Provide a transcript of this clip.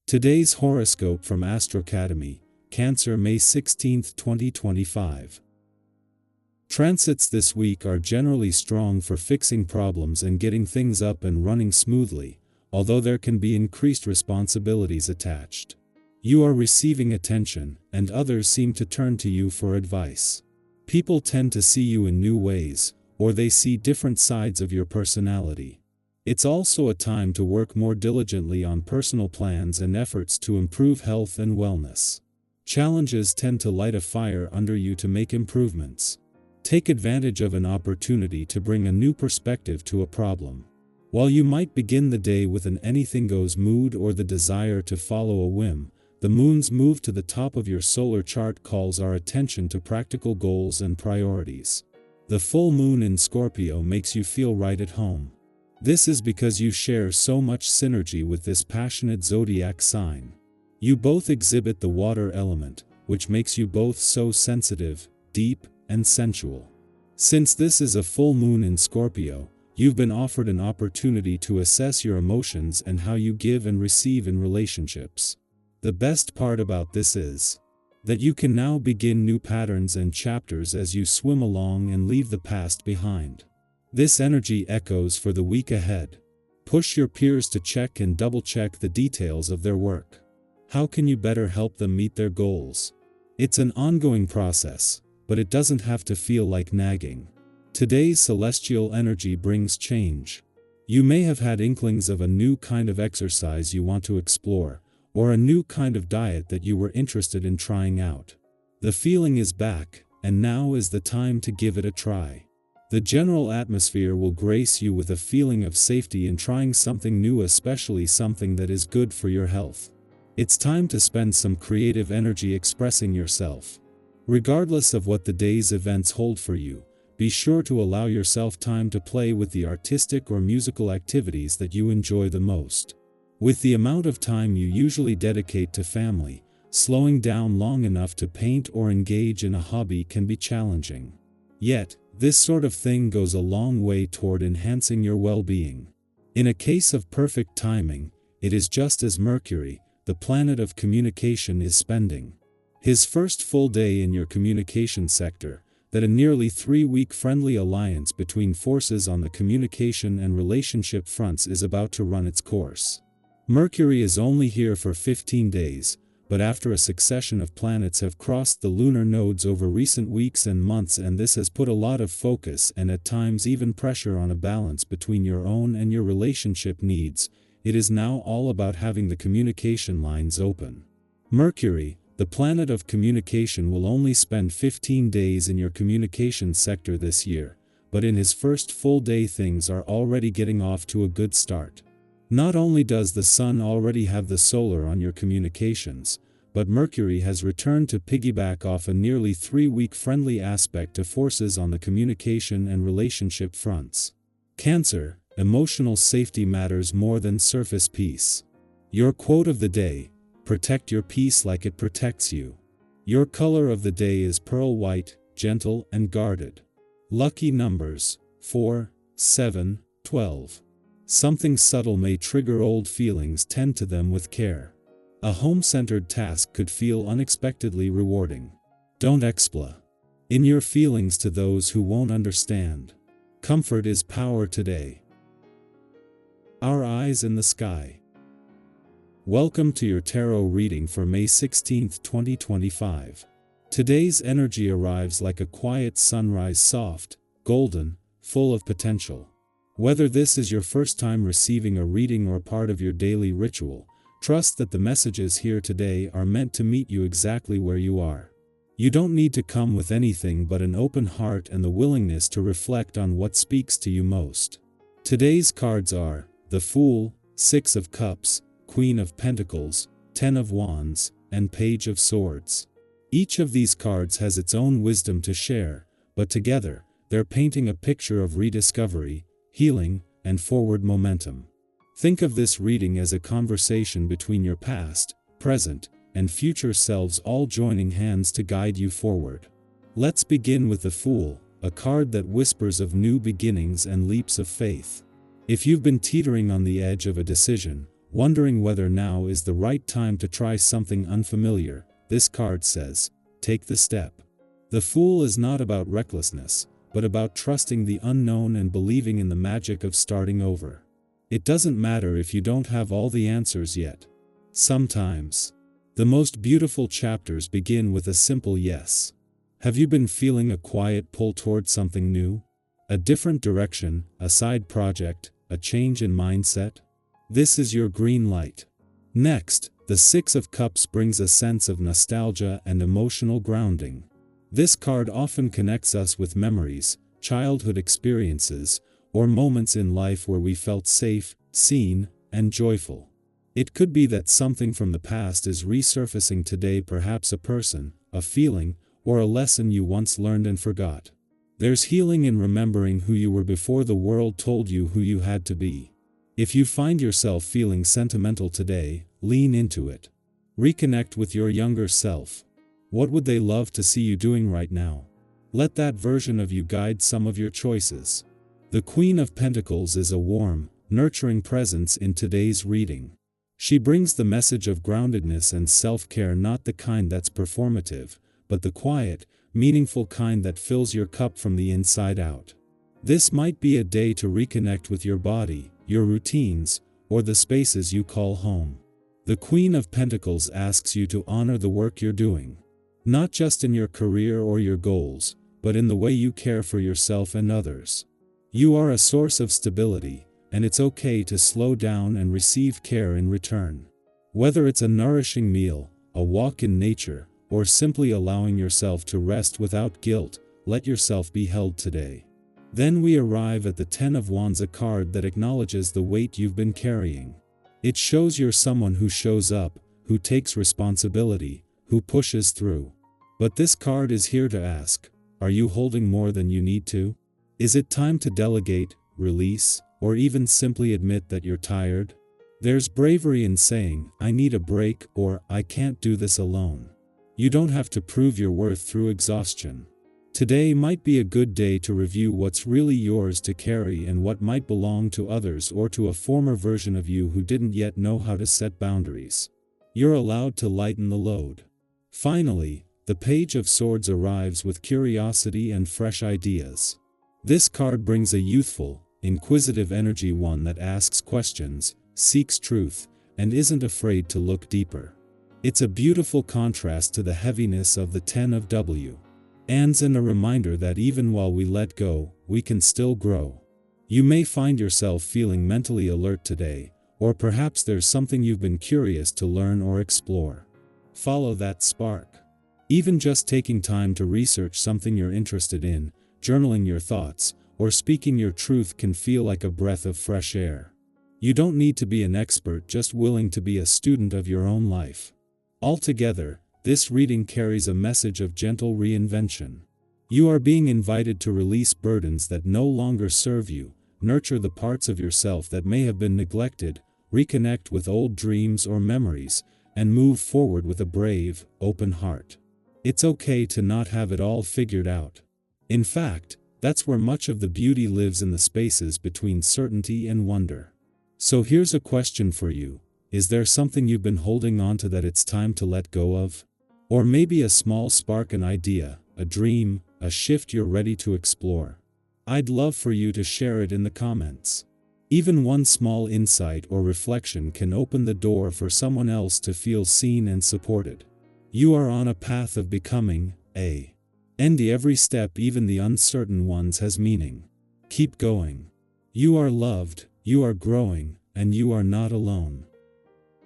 Today's horoscope from Astrocademy, Cancer, May 16, 2025. Transits this week are generally strong for fixing problems and getting things up and running smoothly, although there can be increased responsibilities attached. You are receiving attention, and others seem to turn to you for advice. People tend to see you in new ways, or they see different sides of your personality. It's also a time to work more diligently on personal plans and efforts to improve health and wellness. Challenges tend to light a fire under you to make improvements. Take advantage of an opportunity to bring a new perspective to a problem. While you might begin the day with an anything-goes mood or the desire to follow a whim, the moon's move to the top of your solar chart calls our attention to practical goals and priorities. The full moon in Scorpio makes you feel right at home. This is because you share so much synergy with this passionate zodiac sign. You both exhibit the water element, which makes you both so sensitive, deep, and sensual. Since this is a full moon in Scorpio, you've been offered an opportunity to assess your emotions and how you give and receive in relationships. The best part about this is that you can now begin new patterns and chapters as you swim along and leave the past behind. This energy echoes for the week ahead. Push your peers to check and double-check the details of their work. How can you better help them meet their goals? It's an ongoing process, but it doesn't have to feel like nagging. Today's celestial energy brings change. You may have had inklings of a new kind of exercise you want to explore, or a new kind of diet that you were interested in trying out. The feeling is back, and now is the time to give it a try. The general atmosphere will grace you with a feeling of safety in trying something new, especially something that is good for your health. It's time to spend some creative energy expressing yourself. Regardless of what the day's events hold for you, be sure to allow yourself time to play with the artistic or musical activities that you enjoy the most. With the amount of time you usually dedicate to family, slowing down long enough to paint or engage in a hobby can be challenging. Yet, this sort of thing goes a long way toward enhancing your well-being. In a case of perfect timing, it is just as Mercury, the planet of communication, is spending his first full day in your communication sector, that a nearly 3-week friendly alliance between forces on the communication and relationship fronts is about to run its course. Mercury is only here for 15 days, but after a succession of planets have crossed the lunar nodes over recent weeks and months, and this has put a lot of focus and at times even pressure on a balance between your own and your relationship needs, it is now all about having the communication lines open. Mercury, the planet of communication, will only spend 15 days in your communication sector this year, but in his first full day things are already getting off to a good start. Not only does the Sun already have the solar on your communications, but Mercury has returned to piggyback off a nearly 3-week friendly aspect to forces on the communication and relationship fronts. Cancer, emotional safety matters more than surface peace. Your quote of the day: protect your peace like it protects you. Your color of the day is pearl white, gentle and guarded. Lucky numbers: 4, 7, 12. Something subtle may trigger old feelings, tend to them with care. A home-centered task could feel unexpectedly rewarding. Don't exploit in your feelings to those who won't understand. Comfort is power today. Our eyes in the sky. Welcome to your tarot reading for May 16, 2025. Today's energy arrives like a quiet sunrise, soft, golden, full of potential. Whether this is your first time receiving a reading or part of your daily ritual, trust that the messages here today are meant to meet you exactly where you are. You don't need to come with anything but an open heart and the willingness to reflect on what speaks to you most. Today's cards are the Fool, 6 of Cups, Queen of Pentacles, 10 of Wands, and Page of Swords. Each of these cards has its own wisdom to share, but together, they're painting a picture of rediscovery, healing, and forward momentum. Think of this reading as a conversation between your past, present, and future selves, all joining hands to guide you forward. Let's begin with the Fool, a card that whispers of new beginnings and leaps of faith. If you've been teetering on the edge of a decision, Wondering whether now is the right time to try something unfamiliar, this card says, take the step. The Fool is not about recklessness, but about trusting the unknown and believing in the magic of starting over. It doesn't matter if you don't have all the answers yet. Sometimes, the most beautiful chapters begin with a simple yes. Have you been feeling a quiet pull toward something new? A different direction, a side project, a change in mindset? This is your green light. Next, the Six of Cups brings a sense of nostalgia and emotional grounding. This card often connects us with memories, childhood experiences, or moments in life where we felt safe, seen, and joyful. It could be that something from the past is resurfacing today, perhaps a person, a feeling, or a lesson you once learned and forgot. There's healing in remembering who you were before the world told you who you had to be. If you find yourself feeling sentimental today, lean into it. Reconnect with your younger self. What would they love to see you doing right now? Let that version of you guide some of your choices. The Queen of Pentacles is a warm, nurturing presence in today's reading. She brings the message of groundedness and self-care, not the kind that's performative, but the quiet, meaningful kind that fills your cup from the inside out. This might be a day to reconnect with your body, your routines, or the spaces you call home. The Queen of Pentacles asks you to honor the work you're doing. Not just in your career or your goals, but in the way you care for yourself and others. You are a source of stability, and it's okay to slow down and receive care in return. Whether it's a nourishing meal, a walk in nature, or simply allowing yourself to rest without guilt, let yourself be held today. Then we arrive at the Ten of Wands, a card that acknowledges the weight you've been carrying. It shows you're someone who shows up, who takes responsibility, who pushes through. But this card is here to ask, are you holding more than you need to? Is it time to delegate, release, or even simply admit that you're tired? There's bravery in saying, I need a break, or I can't do this alone. You don't have to prove your worth through exhaustion. Today might be a good day to review what's really yours to carry and what might belong to others or to a former version of you who didn't yet know how to set boundaries. You're allowed to lighten the load. Finally, the Page of Swords arrives with curiosity and fresh ideas. This card brings a youthful, inquisitive energy, one that asks questions, seeks truth, and isn't afraid to look deeper. It's a beautiful contrast to the heaviness of the Ten of Wands and a reminder that even while we let go, we can still grow. You may find yourself feeling mentally alert today, or perhaps there's something you've been curious to learn or explore. Follow that spark. Even just taking time to research something you're interested in, journaling your thoughts, or speaking your truth can feel like a breath of fresh air. You don't need to be an expert, just willing to be a student of your own life. Altogether, this reading carries a message of gentle reinvention. You are being invited to release burdens that no longer serve you, nurture the parts of yourself that may have been neglected, reconnect with old dreams or memories, and move forward with a brave, open heart. It's okay to not have it all figured out. In fact, that's where much of the beauty lives, in the spaces between certainty and wonder. So here's a question for you. Is there something you've been holding on to that it's time to let go of? Or maybe a small spark, an idea, a dream, a shift you're ready to explore? I'd love for you to share it in the comments. Even one small insight or reflection can open the door for someone else to feel seen and supported. You are on a path of becoming, and every step, even the uncertain ones, has meaning. Keep going. You are loved, you are growing, and you are not alone.